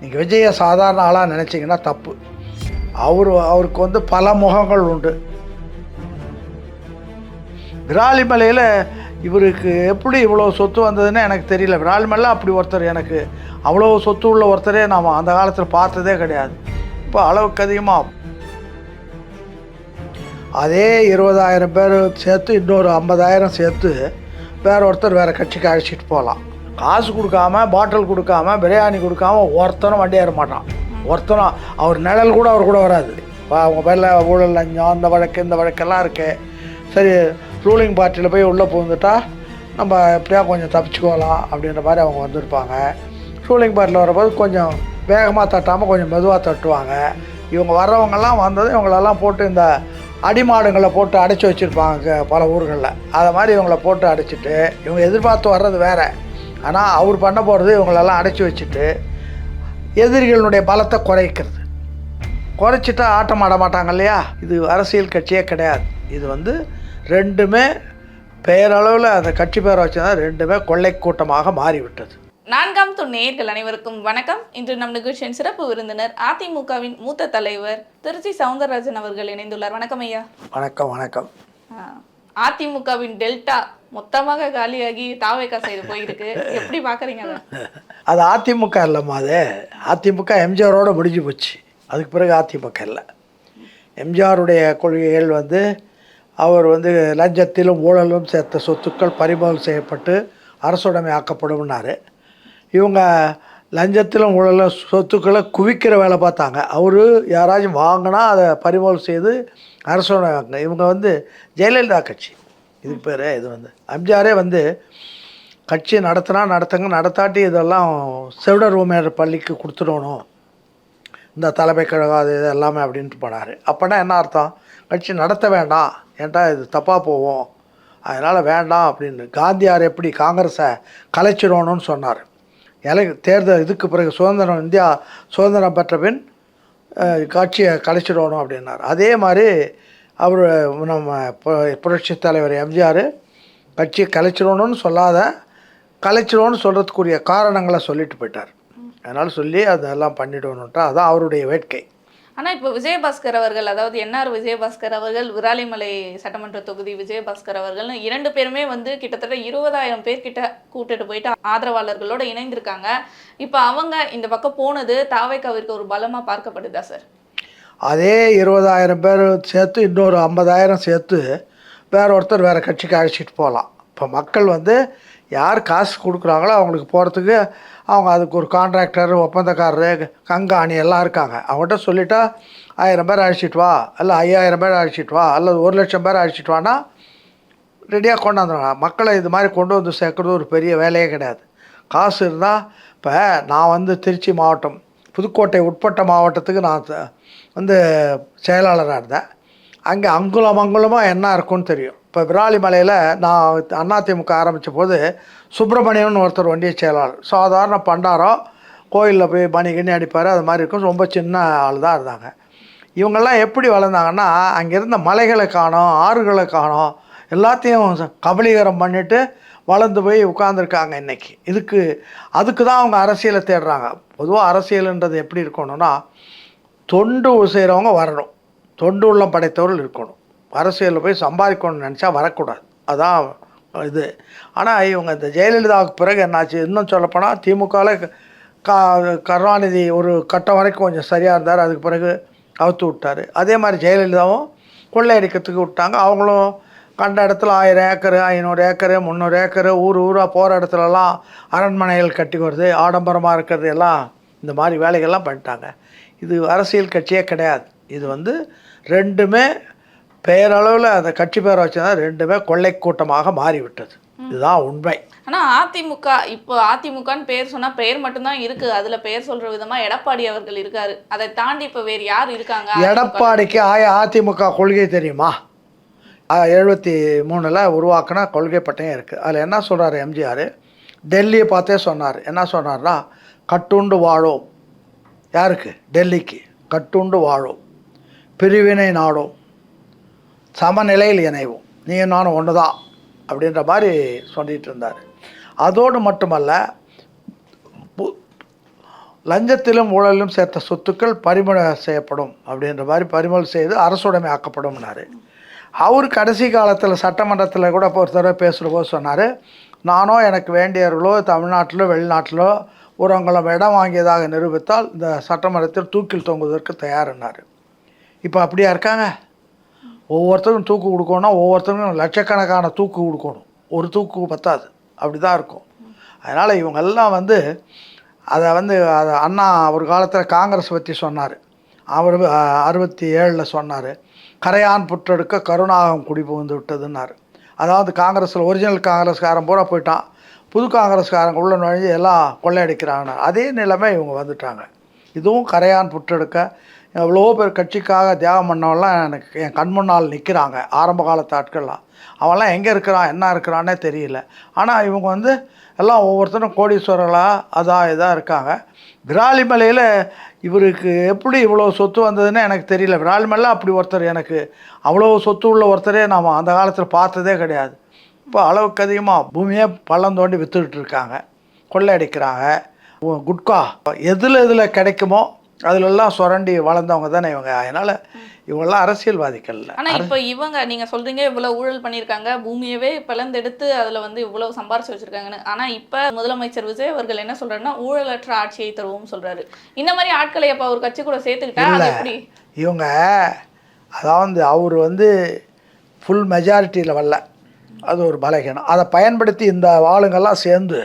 நீங்கள் விஜயை சாதாரண ஆளாக நினச்சிங்கன்னா தப்பு. அவருக்கு வந்து பல முகங்கள் உண்டு. விராலிமலையில் இவருக்கு எப்படி இவ்வளோ சொத்து வந்ததுன்னு எனக்கு தெரியல. விராலிமலையில் அப்படி ஒருத்தர் எனக்கு அவ்வளோ சொத்து உள்ள ஒருத்தரே நாம் அந்த காலத்தில் பார்த்ததே கிடையாது. இப்போ அளவுக்கு அதிகமாக அதே 20,000 பேர் சேர்த்து இன்னொரு 50,000 சேர்த்து வேற ஒருத்தர் வேறு கட்சிக்கு அழைச்சிட்டு போகலாம். காசு கொடுக்காம, பாட்டில் கொடுக்காம, பிரியாணி கொடுக்காம ஒருத்தனும் வண்டி ஏற மாட்டான். ஒருத்தனும் அவர் நிழல் கூட அவர் கூட வராது. அவங்க பேரில் ஊழல், லஞ்சம், அந்த வழக்கு இந்த வழக்கெல்லாம் இருக்கு. சரி, ரூலிங் பார்ட்டியில் போய் உள்ளே புகுந்துட்டா நம்ம எப்படியா கொஞ்சம் தப்பிச்சுக்கோலாம் அப்படின்ற மாதிரி அவங்க வந்திருப்பாங்க. ரூலிங் பார்ட்டியில் வரும்போது கொஞ்சம் வேகமாக தட்டாமல் கொஞ்சம் மெதுவாக தட்டுவாங்க. இவங்க வர்றவங்கெல்லாம் வந்தது இவங்களெல்லாம் போட்டு இந்த அடிமாடுங்களை போட்டு அடைச்சி வச்சுருப்பாங்க பல ஊர்களில். அதை மாதிரி இவங்களை போட்டு அடைச்சிட்டு இவங்க எதிர்பார்த்து வர்றது வேறு. ஆனால் அவர் பண்ண போகிறது இவங்களெல்லாம் அடைச்சி வச்சுட்டு எதிரிகளுடைய பலத்தை குறைச்சிட்டா ஆட்டம் ஆட மாட்டாங்க இல்லையா? இது அரசியல் கட்சியே கிடையாது. இது வந்து ரெண்டுமே பெயரளவில் அந்த கட்சி பேரை வச்சுதான் ரெண்டுமே கொள்ளை கூட்டமாக மாறிவிட்டது. 4ஆம் தூண் நேயர்கள் அனைவருக்கும் வணக்கம். இன்று நம் நிகழ்ச்சியின் சிறப்பு விருந்தினர் அதிமுகவின் மூத்த தலைவர் திருச்சி சவுந்தரராஜன் அவர்கள் இணைந்துள்ளார். வணக்கம் ஐயா. வணக்கம். வணக்கம். அதிமுகவின் டெல்டா மொத்தமாக காலியாகி தாவேகா சைடு போயிருக்கு, எப்படி பாக்குறீங்க? அது அதிமுக இல்லைம்மா. அது அதிமுக எம்ஜிஆரோட முடிஞ்சு போச்சு. அதுக்கு பிறகு அதிமுக இல்லை. எம்ஜிஆருடைய கொள்கைகள் வந்து அவர் வந்து லஞ்சத்திலும் ஊழலும் சேர்த்த சொத்துக்கள் பறிமுதல் செய்யப்பட்டு அரசுடைமை ஆக்கப்படும்னாரு. இவங்க லஞ்சத்திலும் ஊழலும் சொத்துக்களை குவிக்கிற வேலை பார்த்தாங்க. அவர் யாராச்சும் வாங்கினா அதை பறிமுதல் செய்து அரசுடைமை ஆக்கின. இவங்க வந்து ஜெயலலிதா கட்சி இதுக்கு பேர். இது வந்து எம்ஜிஆரே வந்து கட்சி நடத்துங்க, நடத்தாட்டி இதெல்லாம் செவிடர் உமேர் பள்ளிக்கு கொடுத்துடணும், இந்த தலைமை கழகம் அது இது எல்லாமே அப்படின்ட்டு போனார். அப்போனா என்ன அர்த்தம்? கட்சி நடத்த வேண்டாம், ஏன்டா இது தப்பாக போவோம், அதனால் வேண்டாம் அப்படின்னு. காந்தியார் எப்படி காங்கிரஸை கலைச்சிடணும்னு சொன்னார். தேர்தல் இதுக்கு பிறகு இந்தியா சுதந்திரம் பெற்ற பின் கட்சியை கலைச்சிடணும் அப்படின்னார். அதே மாதிரி அவர் நம்ம புரட்சி தலைவர் எம்ஜிஆர் கட்சியை கலைச்சிடணும்னு சொல்லாத, கலைச்சிடணும்னு சொல்கிறதுக்குரிய காரணங்களை சொல்லிட்டு போயிட்டார். அதனால் சொல்லி அதெல்லாம் பண்ணிடணுன்ட்டா அதான் அவருடைய வேட்கை. ஆனால் இப்போ விஜயபாஸ்கர் அவர்கள், அதாவது என்ஆர் விஜயபாஸ்கர் அவர்கள், விராலிமலை சட்டமன்ற தொகுதி விஜயபாஸ்கர் அவர்கள் 2 பேருமே வந்து கிட்டத்தட்ட 20,000 பேர்கிட்ட கூட்டிட்டு போயிட்டு ஆதரவாளர்களோட இணைந்திருக்காங்க. இப்போ அவங்க இந்த பக்கம் போனது தாவேகாவிற்கு ஒரு பலமாக பார்க்கப்படுதா சார்? அதே 20,000 பேர் சேர்த்து இன்னொரு 50,000 சேர்த்து வேற ஒருத்தர் வேறு கட்சிக்கு அழைச்சிட்டு போகலாம். இப்போ மக்கள் வந்து யார் காசு கொடுக்குறாங்களோ அவங்களுக்கு போகிறதுக்கு அவங்க அதுக்கு ஒரு கான்ட்ராக்டர், ஒப்பந்தக்காரரு, கண்காணி எல்லாம் இருக்காங்க. அவங்கள்ட்ட சொல்லிட்டா 1000 பேர் அழைச்சிட்டு வா, அல்ல 5000 பேர் அழைச்சிட்டு வா, அல்லது 1,00,000 பேர் அழைச்சிட்டு வான்னா ரெடியாக கொண்டாந்துருவாங்க. மக்களை இது மாதிரி கொண்டு வந்து சேர்க்குறது ஒரு பெரிய வேலையே கிடையாது. காசு இருந்தால் இப்போ நான் வந்து திருச்சி மாவட்டம் புதுக்கோட்டை உட்பட்ட மாவட்டத்துக்கு நான் வந்து செயலாளராக இருந்தேன். அங்கே அங்குலமாக என்ன இருக்குன்னு தெரியும். இப்போ விராலிமலையில் நான் அதிமுக ஆரம்பித்த போது சுப்பிரமணியம்னு ஒருத்தர் ஒன்றிய செயலாளர், சாதாரண பண்டாரம், கோயிலில் போய் மணி அடிப்பார், அது மாதிரி இருக்கும். ரொம்ப சின்ன ஆள் தான் இருந்தாங்க. இவங்கெல்லாம் எப்படி வளர்ந்தாங்கன்னா, அங்கே இருந்த மலைகளை காணோம், ஆறுகளை காணோம், எல்லாத்தையும் கபலீகரம் பண்ணிவிட்டு வளர்ந்து போய் உட்காந்துருக்காங்க இன்றைக்கி. அதுக்கு தான் அவங்க அரசியலை தேடுறாங்க. பொதுவாக அரசியலுன்றது எப்படி இருக்கணும்னா, தொண்டு செய்கிறவங்க வரணும், தொண்டு உள்ளம் படைத்தவர்கள் இருக்கணும். அரசியலில் போய் சம்பாதிக்கணும்னு நினச்சா வரக்கூடாது, அதான் இது. ஆனால் இவங்க இந்த ஜெயலலிதாவுக்கு பிறகு என்னாச்சு, இன்னும் சொல்லப்போனால் திமுகவில் கருணாநிதி ஒரு கட்டம் வரைக்கும் கொஞ்சம் சரியாக இருந்தார், அதுக்கு பிறகு அவுத்து விட்டார். அதே மாதிரி ஜெயலலிதாவும் கொள்ளையடிக்கிறதுக்கு விட்டாங்க. அவங்களும் கண்ட இடத்துல 1000 ஏக்கரு, 500 ஏக்கரு, 300 ஏக்கரு, ஊராக போகிற இடத்துலலாம் அரண்மனைகள் கட்டி வருது, ஆடம்பரமாக இருக்கிறது எல்லாம் இந்த மாதிரி வேலைகள்லாம் பண்ணிட்டாங்க. இது அரசியல் கட்சியே கிடையாது. இது வந்து ரெண்டுமே பெயரளவில் அந்த கட்சி பேரை வச்சுதான் ரெண்டுமே கொள்ளை கூட்டமாக மாறிவிட்டது. இதுதான் உண்மை. ஆனால் அதிமுக இப்போ அதிமுகன்னு பேர் சொன்னால் பெயர் மட்டும்தான் இருக்குது. அதில் பெயர் சொல்கிற விதமாக எடப்பாடி அவர்கள் இருக்கார். அதை தாண்டி இப்போ வேறு யார் இருக்காங்க? எடப்பாடிக்கு அதிமுக கொள்கை தெரியுமா? 73 உருவாக்கின கொள்கை பட்டயம் இருக்குது. அதில் என்ன சொல்கிறார் எம்ஜிஆர்? டெல்லியை பார்த்தே சொன்னார். என்ன சொன்னார்னா, கட்டுண்டு வாழோம். யாருக்கு? டெல்லிக்கு. கட்டுண்டு வாழோம், பிரிவினை நாடும், சமநிலையில் இணைவோம், நீ நானும் ஒன்று தான் அப்படின்ற மாதிரி சொல்லிகிட்டு இருந்தார். அதோடு மட்டுமல்ல, லஞ்சத்திலும் ஊழலிலும் சேர்த்த சொத்துக்கள் பறிமுதல் செய்யப்படும் அப்படின்ற மாதிரி பறிமுதல் செய்து அரசுடைமை ஆக்கப்படும்னாரு. அவர் கடைசி காலத்தில் சட்டமன்றத்தில் கூட ஒரு தடவை பேசுகிற போது சொன்னார், நானோ எனக்கு வேண்டியவர்களோ தமிழ்நாட்டிலோ வெளிநாட்டிலோ ஒரு இடம் வாங்கியதாக நிரூபித்தால் இந்த சட்டமன்றத்தில் தூக்கில் தொங்குவதற்கு தயார்னார். இப்போ அப்படியா இருக்காங்க? ஒவ்வொருத்தருக்கும் தூக்கு கொடுக்கணும்னா ஒவ்வொருத்தருக்கும் லட்சக்கணக்கான தூக்கு கொடுக்கணும், ஒரு தூக்கு பத்தாது, அப்படி தான் இருக்கும். அதனால் இவங்கெல்லாம் அதை அண்ணா ஒரு காலத்தில் காங்கிரஸ் பற்றி சொன்னார். அவர் 67 சொன்னார், கரையான் புற்றெடுக்க கருணாகம் குடி புகுந்து விட்டதுன்னார். அதாவது காங்கிரஸில் ஒரிஜினல் காங்கிரஸ்காரன் பூரா போயிட்டான், புது காங்கிரஸ்காரங்க உள்ள நுழைஞ்சு எல்லாம் கொள்ளையடிக்கிறாங்க. அதே நிலைமை இவங்க வந்துட்டாங்க. இதுவும் கரையான் புற்றெடுக்க எவ்வளோ பேர் கட்சிக்காக தியாகம் பண்ணவெல்லாம் எனக்கு என் கண் முன்னால் நிற்கிறாங்க. ஆரம்ப காலத்து ஆட்கள்லாம் அவன்லாம் எங்கே இருக்கிறான் என்ன இருக்கிறான்னே தெரியல. ஆனால் இவங்க எல்லாம் ஒவ்வொருத்தரும் கோடீஸ்வரர்களாக இதாக இருக்காங்க. விராலிமலையில் இவருக்கு எப்படி இவ்வளோ சொத்து வந்ததுன்னு எனக்கு தெரியல. விராலிமலையில் அப்படி ஒருத்தர் எனக்கு அவ்வளோ சொத்து உள்ள ஒருத்தரே நாம் அந்த காலத்தில் பார்த்ததே கிடையாது. இப்போ அளவுக்கு அதிகமாக பூமியே பள்ளம் தோண்டி விற்றுக்கிட்டு இருக்காங்க, கொள்ளையடிக்கிறாங்க. குட்கா எதில் கிடைக்குமோ அதிலெல்லாம் சுரண்டி வளர்ந்தவங்க தானே இவங்க. அதனால் இவங்கெல்லாம் அரசியல்வாதிகள். ஆனால் இப்போ இவங்க நீங்கள் சொல்கிறீங்க இவ்வளோ ஊழல் பண்ணியிருக்காங்க, பூமியவே பிளந்தெடுத்து அதில் இவ்வளோ சம்பாரிச்சு வச்சுருக்காங்கன்னு. ஆனால் இப்போ முதலமைச்சர் விஜய் அவர்கள் என்ன சொல்கிறாருன்னா ஊழலற்ற ஆட்சியை தருவோம்னு சொல்கிறாரு. இந்த மாதிரி ஆட்களை அப்போ அவர் கட்சி கூட சேர்த்துக்கிட்டா அது எப்படி? இவங்க அதாவது அவர் ஃபுல் மெஜாரிட்டியில் வரல, அது ஒரு பலகீனம். அதை பயன்படுத்தி இந்த ஆளுங்கள்லாம் சேர்ந்து,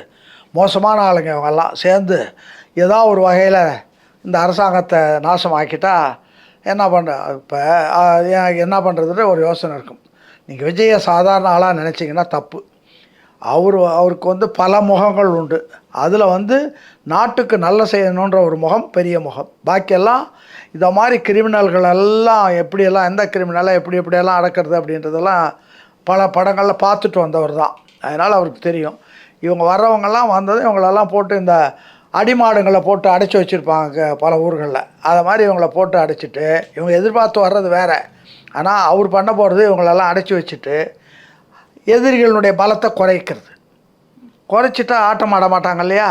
மோசமான ஆளுங்க இவங்கெல்லாம் சேர்ந்து ஏதாவது ஒரு வகையில் இந்த அரசாங்கத்தை நாசமாக்கிட்டா என்ன பண்ணுற? இப்போ என்ன பண்ணுறதுன்ற ஒரு யோசனை இருக்கும். நீங்கள் விஜயை சாதாரண ஆளாக நினச்சிங்கன்னா தப்பு. அவருக்கு பல முகங்கள் உண்டு. அதில் நாட்டுக்கு நல்ல செய்யணுன்ற ஒரு முகம் பெரிய முகம். பாக்கியெல்லாம் இதை மாதிரி கிரிமினல்கள் எல்லாம் எப்படியெல்லாம் எந்த கிரிமினலை எப்படியெல்லாம் அடக்கிறது அப்படின்றதெல்லாம் பல படங்களில் பார்த்துட்டு வந்தவர் தான். அதனால் அவருக்கு தெரியும். இவங்க வர்றவங்கெல்லாம் வந்தது இவங்களெல்லாம் போட்டு இந்த அடிமாடுங்களை போட்டு அடைச்சி வச்சுருப்பாங்க பல ஊர்களில். அதை மாதிரி இவங்கள போட்டு அடைச்சிட்டு இவங்க எதிர்பார்த்து வர்றது வேறு. ஆனால் அவர் பண்ண போகிறது இவங்களெல்லாம் அடைச்சி வச்சுட்டு எதிரிகளுடைய பலத்தை குறைச்சிட்டா ஆட்டம் ஆட மாட்டாங்க இல்லையா?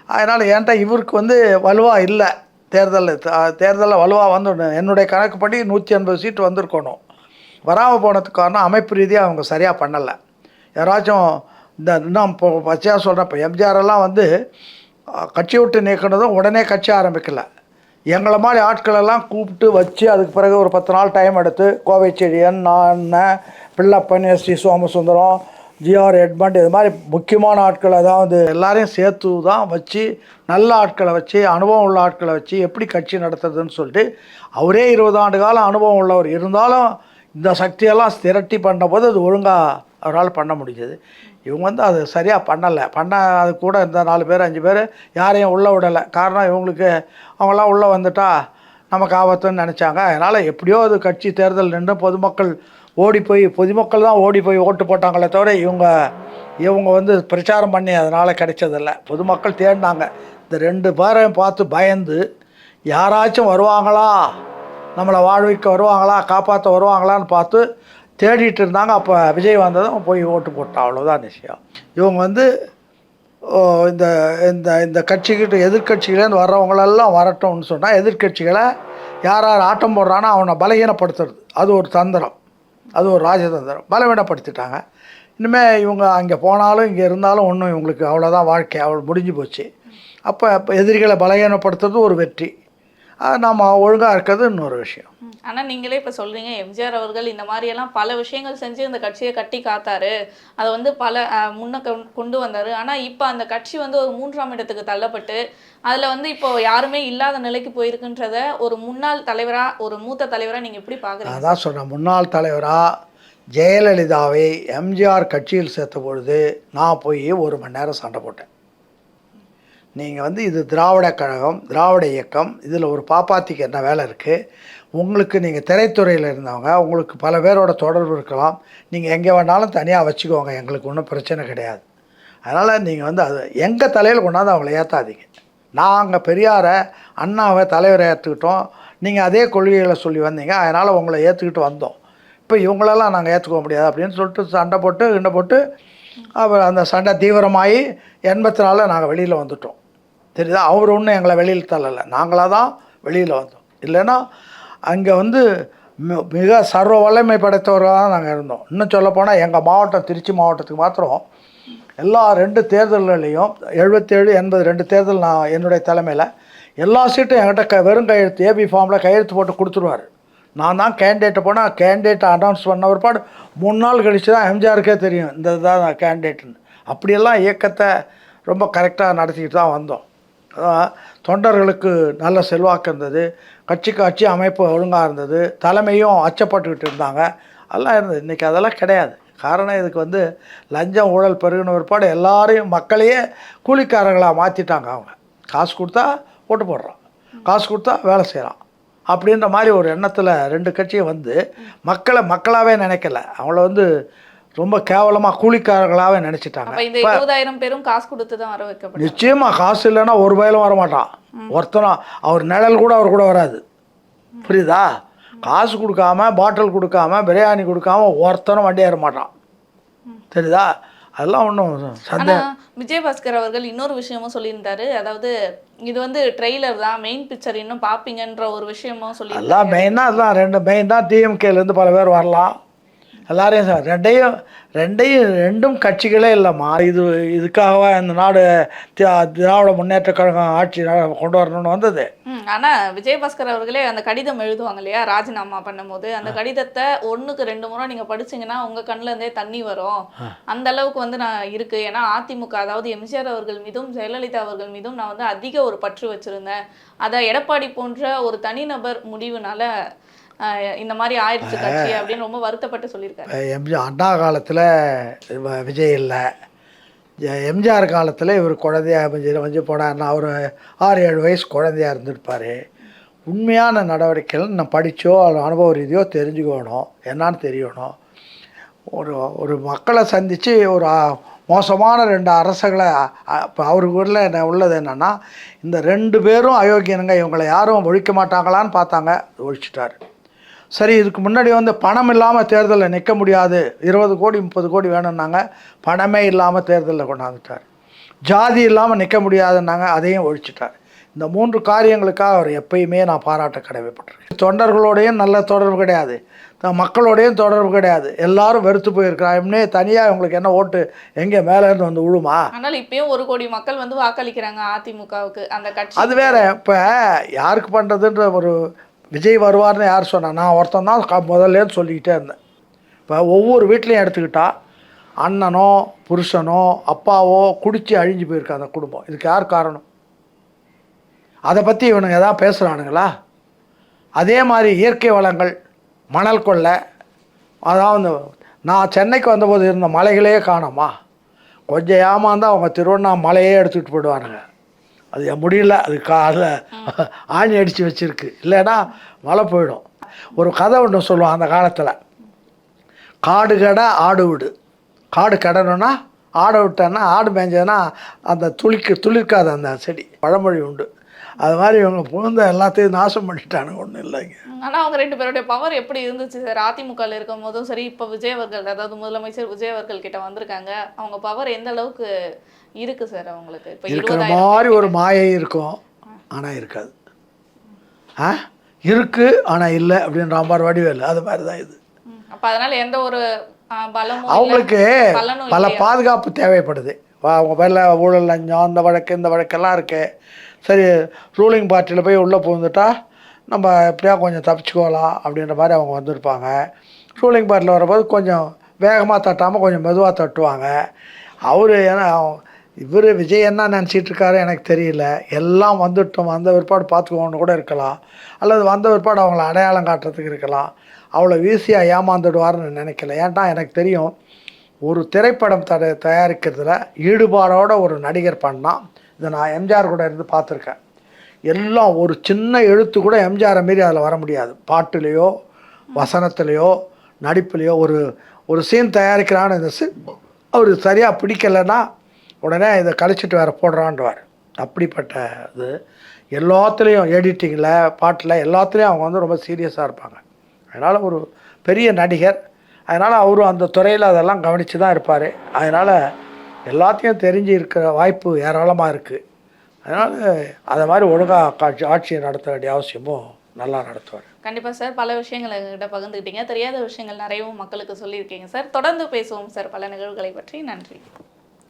அதனால் ஏன்ட்டா இவருக்கு வலுவாக இல்லை. தேர்தலில் வலுவாக என்னுடைய கணக்குப்படி 180 சீட்டு வந்திருக்கணும். வராமல் போனதுக்கு காரணம் அமைப்பு ரீதியாக அவங்க சரியாக பண்ணலை. யாராச்சும் இன்னும் இப்போ பச்சையாக சொல்கிறேன், இப்போ எம்ஜிஆரெல்லாம் கட்சி விட்டு நீக்கினதும் உடனே கட்சி ஆரம்பிக்கலை. எங்களை மாதிரி ஆட்களெல்லாம் கூப்பிட்டு வச்சு அதுக்கு பிறகு ஒரு 10 நாள் டைம் எடுத்து கோவை செழியன், நான், Pillappan, S T Somasundaram, G R Edmund, இது மாதிரி முக்கியமான ஆட்களை எல்லாரையும் சேர்த்து தான் வச்சு நல்ல ஆட்களை வச்சு அனுபவம் உள்ள ஆட்களை வச்சு எப்படி கட்சி நடத்துறதுன்னு சொல்லிட்டு அவரே 20 ஆண்டு காலம் அனுபவம் உள்ளவர் இருந்தாலும் இந்த சக்தியெல்லாம் திரட்டி பண்ணும்போது அது ஒழுங்காக அவரால் பண்ண முடிஞ்சது. இவங்க அது சரியாக பண்ணலை. அது கூட இந்த 4 பேர் 5 பேர் யாரையும் உள்ளே விடலை. காரணம் இவங்களுக்கு அவங்களாம் உள்ளே வந்துட்டால் நமக்கு ஆபத்துன்னு நினச்சாங்க. அதனால் எப்படியோ அது கட்சி தேர்தல் நின்று பொதுமக்கள் தான் ஓடி போய் ஓட்டு போட்டாங்களே தவிர இவங்க பிரச்சாரம் பண்ணி அதனால் கிடைச்சதில்லை. பொதுமக்கள் தேடினாங்க. இந்த 2 பேரையும் பார்த்து பயந்து யாராச்சும் வருவாங்களா, நம்மளை வாழ்விக்க வருவாங்களா, காப்பாற்ற வருவாங்களான்னு பார்த்து தேடிட்டு இருந்தாங்க. அப்போ விஜய் வந்ததும் போய் ஓட்டு போட்டான், அவ்வளோதான் விஷயம். இவங்க இந்த இந்த இந்த கட்சிக்கிட்ட எதிர்கட்சிகளேருந்து வர்றவங்களெல்லாம் வரட்டும்னு சொன்னால் எதிர்கட்சிகளை யார் ஆட்டம் போடுறான்னா அவனை பலகீனப்படுத்துறது. அது ஒரு தந்திரம், அது ஒரு ராஜதந்திரம். பலவீனப்படுத்திட்டாங்க. இனிமேல் இவங்க அங்கே போனாலும் இங்கே இருந்தாலும் ஒன்றும் இவங்களுக்கு அவ்வளோதான் வாழ்க்கை, அவ்வளோ முடிஞ்சு போச்சு. அப்போ எதிரிகளை பலகீனப்படுத்துறது ஒரு வெற்றி, நம்ம ஒழுங்காக இருக்கிறது இன்னொரு விஷயம். ஆனால் நீங்களே இப்போ சொல்கிறீங்க எம்ஜிஆர் அவர்கள் இந்த மாதிரியெல்லாம் பல விஷயங்கள் செஞ்சு இந்த கட்சியை கட்டி காத்தாரு, அதை பல முன்ன கொண்டு வந்தார். ஆனால் இப்போ அந்த கட்சி ஒரு 3ஆம் இடத்துக்கு தள்ளப்பட்டு அதில் இப்போ யாருமே இல்லாத நிலைக்கு போயிருக்குன்றத ஒரு முன்னாள் தலைவராக, ஒரு மூத்த தலைவராக நீங்கள் எப்படி பார்க்குறீங்க? அதான் சொன்னேன், முன்னாள் தலைவராக ஜெயலலிதாவை எம்ஜிஆர் கட்சியில் சேர்த்த பொழுது நான் போய் 1 மணி நேரம் சண்டை போட்டேன். நீங்கள் இது திராவிட கழகம், திராவிட இயக்கம், இதில் ஒரு பாப்பாத்திக்கு என்ன வேலை இருக்குது? உங்களுக்கு நீங்கள் திரைத்துறையில் இருந்தவங்க, உங்களுக்கு பல பேரோட தொடர்பு இருக்கலாம், நீங்கள் எங்கே வேணாலும் தனியாக வச்சுக்கோங்க, எங்களுக்கு ஒன்றும் பிரச்சனை கிடையாது. அதனால் நீங்கள் அது எங்கள் தலையில் கொண்டாந்து அவங்கள ஏற்றாதீங்க. நாங்கள் பெரியாரை அண்ணாவை தலைவரை ஏற்றுக்கிட்டோம், நீங்கள் அதே கொள்கைகளை சொல்லி வந்தீங்க, அதனால் உங்களை ஏற்றுக்கிட்டு வந்தோம். இப்போ இவங்களெல்லாம் நாங்கள் ஏற்றுக்க முடியாது அப்படின்னு சொல்லிட்டு சண்டை போட்டு அப்புறம் அந்த சண்டை தீவிரமாகி 84 நாங்கள் வெளியில் வந்துட்டோம். தெரியுதா? அவர் ஒன்றும் எங்களை வெளியில் தள்ளலை, நாங்களாக தான் வெளியில் வந்தோம். இல்லைன்னா அங்கே வந்து மிக சர்வ வல்லமை படைத்தவர்களாக தான் நாங்கள் இருந்தோம். இன்னும் சொல்லப்போனால் எங்கள் மாவட்டம் திருச்சி மாவட்டத்துக்கு மாத்திரம் எல்லா 2 தேர்தல்கள்லையும் 77 80 2 தேர்தல் நான் என்னுடைய தலைமையில் எல்லா சீட்டும் என்கிட்ட வெறும் கையெழுத்து ஏபி ஃபார்மில் கையெழுத்து போட்டு கொடுத்துருவார். நான் தான் கேண்டிடேட்டை போனால் கேண்டிடேட்டை அனௌன்ஸ் பண்ண ஒருபாடு 3 நாள் கழித்து தான் எம்ஜிஆருக்கே தெரியும் இந்த இதுதான் கேண்டிடேட்டுன்னு. அப்படியெல்லாம் இயக்கத்தை ரொம்ப கரெக்டாக நடத்திக்கிட்டு தான் வந்தோம். தொண்டர்களுக்கு நல்ல செல்வாக்கு இருந்தது, கட்சி அமைப்பு ஒழுங்காக இருந்தது, தலைமையும் அச்சப்பட்டுக்கிட்டு இருந்தாங்க, அதெல்லாம் இருந்தது. இன்றைக்கி அதெல்லாம் கிடையாது. காரணம் இதுக்கு வந்து லஞ்சம் ஊழல் பெருகின பிற்பாடு எல்லாரையும் மக்களையே கூலிக்காரர்களாக மாற்றிட்டாங்க. அவங்க காசு கொடுத்தா ஓட்டு போடுறான், காசு கொடுத்தா வேலை செய்கிறான் அப்படின்ற மாதிரி ஒரு எண்ணத்தில் 2 கட்சியும் வந்து மக்களை மக்களாகவே நினைக்கல, அவங்கள வந்து ரொம்ப கேவலமாக கூலிக்காரர்களாகவே நினச்சிட்டாங்க. இந்த 20,000 பேரும் காசு கொடுத்து தான் வர வைக்கப்படும். நிச்சயமாக காசு இல்லைன்னா ஒரு வயலும் வரமாட்டான் ஒருத்தனும், அவர் நிழல் கூட அவர் கூட வராது. புரியுதா? காசு கொடுக்காம பாட்டில் கொடுக்காம பிரியாணி கொடுக்காம ஒருத்தனும் வண்டி ஏற மாட்டான். தெரியுதா? அதெல்லாம் ஒன்றும் சந்தேகம். விஜயபாஸ்கர் அவர்கள் இன்னொரு விஷயமும் சொல்லியிருந்தாரு, அதாவது இது வந்து ட்ரெய்லர் தான், மெயின் பிக்சர் இன்னும் பார்ப்பீங்கன்ற ஒரு விஷயமும் சொல்லி. எல்லாம் மெயினாக அதுதான் 2 மெயின் தான். டிஎம்கேலேருந்து பல பேர் வரலாம், எல்லாரையும் சார் ரெண்டும் கட்சிகளே இல்லைம்மா. இதுக்காகவா இந்த நாடு திராவிட முன்னேற்ற கழகம் ஆட்சி கொண்டு வரணும்னு வந்தது. ஆனால் விஜயபாஸ்கர் அவர்களே அந்த கடிதம் எழுதுவாங்க இல்லையா, ராஜினாமா பண்ணும்போது அந்த கடிதத்தை 1க்கு 2 முறை நீங்கள் படிச்சிங்கன்னா உங்கள் கண்ணில் இருந்தே தண்ணி வரும். அந்த அளவுக்கு வந்து நான் இருக்குது. ஏன்னா அதிமுக, அதாவது எம்ஜிஆர் அவர்கள் மீதும் ஜெயலலிதா அவர்கள் மீதும் நான் வந்து அதிக ஒரு பற்று வச்சுருந்தேன். அதை எடப்பாடி போன்ற ஒரு தனிநபர் முடிவுனால இந்த மாதிரி ஆயிடுச்சு கட்சி அப்படின்னு ரொம்ப வருத்தப்பட்டு சொல்லியிருக்காரு. எம்ஜிஆர் அண்ணா காலத்தில் விஜய் இல்லை, எம்ஜிஆர் காலத்தில் இவர் குழந்தையாக வந்து போனார்னா அவர் 6-7 வயசு குழந்தையாக இருந்திருப்பார். உண்மையான நடவடிக்கைகள் நான் படித்தோ அனுபவ ரீதியோ தெரிஞ்சுக்கணும், என்னான்னு தெரியணும். ஒரு மக்களை சந்தித்து ஒரு மோசமான 2 அரசுகளை இப்போ அவருக்குள்ள உள்ளது என்னென்னா, இந்த 2 பேரும் அயோக்கியனுங்க, இவங்களை யாரும் ஒழிக்க மாட்டாங்களான்னு பார்த்தாங்க, ஒழிச்சிட்டார். சரி, இதுக்கு முன்னாடி வந்து பணம் இல்லாமல் தேர்தலில் நிற்க முடியாது, 20 கோடி 30 கோடி வேணும்னாங்க, பணமே இல்லாமல் தேர்தலில் கொண்டாந்துட்டார். ஜாதி இல்லாமல் நிற்க முடியாதுன்னாங்க, அதையும் ஒழிச்சிட்டார். இந்த 3 காரியங்களுக்காக அவர் எப்பயுமே நான் பாராட்ட கடமைப்பட்டிருக்கேன். தொண்டர்களோடையும் நல்ல தொடர்பு கிடையாது, மக்களோடையும் தொடர்பு கிடையாது, எல்லாரும் வெறுத்து போயிருக்கிறாங்க. தனியாக இவங்களுக்கு என்ன ஓட்டு எங்கே மேலேருந்து வந்து விழுமா? ஆனால் இப்பயும் 1 கோடி மக்கள் வந்து வாக்களிக்கிறாங்க அதிமுகவுக்கு, அந்த கட்சி. அது வேற. இப்போ யாருக்கு பண்ணுறதுன்ற ஒரு விஜய் வருவார்னு யார் சொன்னா? நான் ஒருத்தன் தான் முதல்லேன்னு சொல்லிக்கிட்டே இருந்தேன். இப்போ ஒவ்வொரு வீட்லேயும் எடுத்துக்கிட்டா அண்ணனோ புருஷனோ அப்பாவோ குடித்து அழிஞ்சு போயிருக்கு அந்த குடும்பம். இதுக்கு யார் காரணம்? அதை பற்றி இவனுங்க எதாவது பேசுகிறானுங்களா? அதே மாதிரி இயற்கை வளங்கள், மணல் கொள்ளை, அதாவது நான் சென்னைக்கு வந்தபோது இருந்த மலைகளே காணோமா? கொஞ்சம் ஏமாந்தால் அவங்க திருவண்ணாமலையே எடுத்துகிட்டு போயிடுவானுங்க. அது முடியல, அது அதில் ஆணி அடித்து வச்சுருக்கு, இல்லைன்னா மழை போயிடும். ஒரு கதை ஒன்று சொல்லுவான் அந்த காலத்தில், காடு கடை ஆடு விடு. காடு கடணுன்னா ஆடை விட்டேன்னா, ஆடு மேய்ஞ்சதுன்னா அந்த துளிர்க்காது அந்த செடி, பழமொழி உண்டு. அது மாதிரி இவங்க புகுந்த எல்லாத்தையும் நாசம் பண்ணிட்டானுங்க, ஒன்றும் இல்லைங்க. ஆனால் அவங்க 2 பேருடைய பவர் எப்படி இருந்துச்சு சார்? அதிமுகவில் இருக்கும் போதும் சரி, இப்போ விஜய் அவர்கள், அதாவது முதலமைச்சர் விஜய் அவர்கள் கிட்ட வந்திருக்காங்க, அவங்க பவர் எந்த அளவுக்கு இருக்கு சார் அவங்களுக்கு? இப்போ இருக்கிற மாதிரி ஒரு மாயை இருக்கும், ஆனால் இருக்காது. இருக்கு ஆனால் இல்லை அப்படின்ற மாதிரி வடிவேல், அது மாதிரி தான் இது. அப்போ அதனால எந்த ஒரு பலமும் அவங்களுக்கு பல பாதுகாப்பு தேவைப்படுது. அவங்க மேலே ஊழல் லஞ்சம் இந்த வழக்கு இந்த வழக்கெல்லாம் இருக்கு. சரி, ரூலிங் பார்ட்டியில் போய் உள்ளே புகுந்துட்டா நம்ம எப்படியா கொஞ்சம் தப்பிச்சுக்கோலாம் அப்படின்ற மாதிரி அவங்க வந்திருப்பாங்க. ரூலிங் பார்ட்டியில் வரும்போது கொஞ்சம் வேகமாக தட்டாமல் கொஞ்சம் மெதுவாக தட்டுவாங்க. ஏன்னா இவர் விஜய் என்ன நினச்சிட்டு இருக்காரு எனக்கு தெரியல. எல்லாம் வந்துட்டோம், வந்த பிற்பாடு பார்த்துக்கோன்னு கூட இருக்கலாம், அல்லது வந்த பிற்பாடு அவங்கள அடையாளம் காட்டுறதுக்கு இருக்கலாம். அவ்வளோ ஈஸியாக ஏமாந்துடுவார்னு நினைக்கல. ஏன்டா எனக்கு தெரியும், ஒரு திரைப்படம் தயாரிக்கிறதுல ஈடுபாடோட ஒரு நடிகர் பண்ணால், இதை நான் எம்ஜிஆர் கூட இருந்து பார்த்துருக்கேன், எல்லாம் ஒரு சின்ன எழுத்து கூட எம்ஜிஆரை மாரி அதில் வர முடியாது. பாட்டுலேயோ வசனத்துலேயோ நடிப்புலேயோ ஒரு சீன் தயாரிக்கிறான்னு, இந்த சீன் அவர் சரியாக பிடிக்கலைன்னா உடனே இதை கழிச்சிட்டு வேறு போடுறான்டுவார். அப்படிப்பட்ட இது எல்லாத்துலேயும், எடிட்டிங்கில் பாட்டில் எல்லாத்துலேயும் அவங்க வந்து ரொம்ப சீரியஸாக இருப்பாங்க. அதனால் ஒரு பெரிய நடிகர், அதனால் அவரும் அந்த துறையில் அதெல்லாம் கவனித்து தான் இருப்பார். அதனால் எல்லாத்தையும் தெரிஞ்சு இருக்கிற வாய்ப்பு ஏராளமாக இருக்குது. அதனால் அதை மாதிரி ஒழுங்காக ஆட்சியை நடத்த வேண்டிய அவசியமும் நல்லா நடத்துவார். கண்டிப்பாக சார், பல விஷயங்களை எங்ககிட்ட பகிர்ந்துக்கிட்டீங்க. தெரியாத விஷயங்கள் நிறையவும் மக்களுக்கு சொல்லியிருக்கீங்க சார். தொடர்ந்து பேசுவோம் சார் பல நிகழ்வுகளை பற்றி. நன்றி.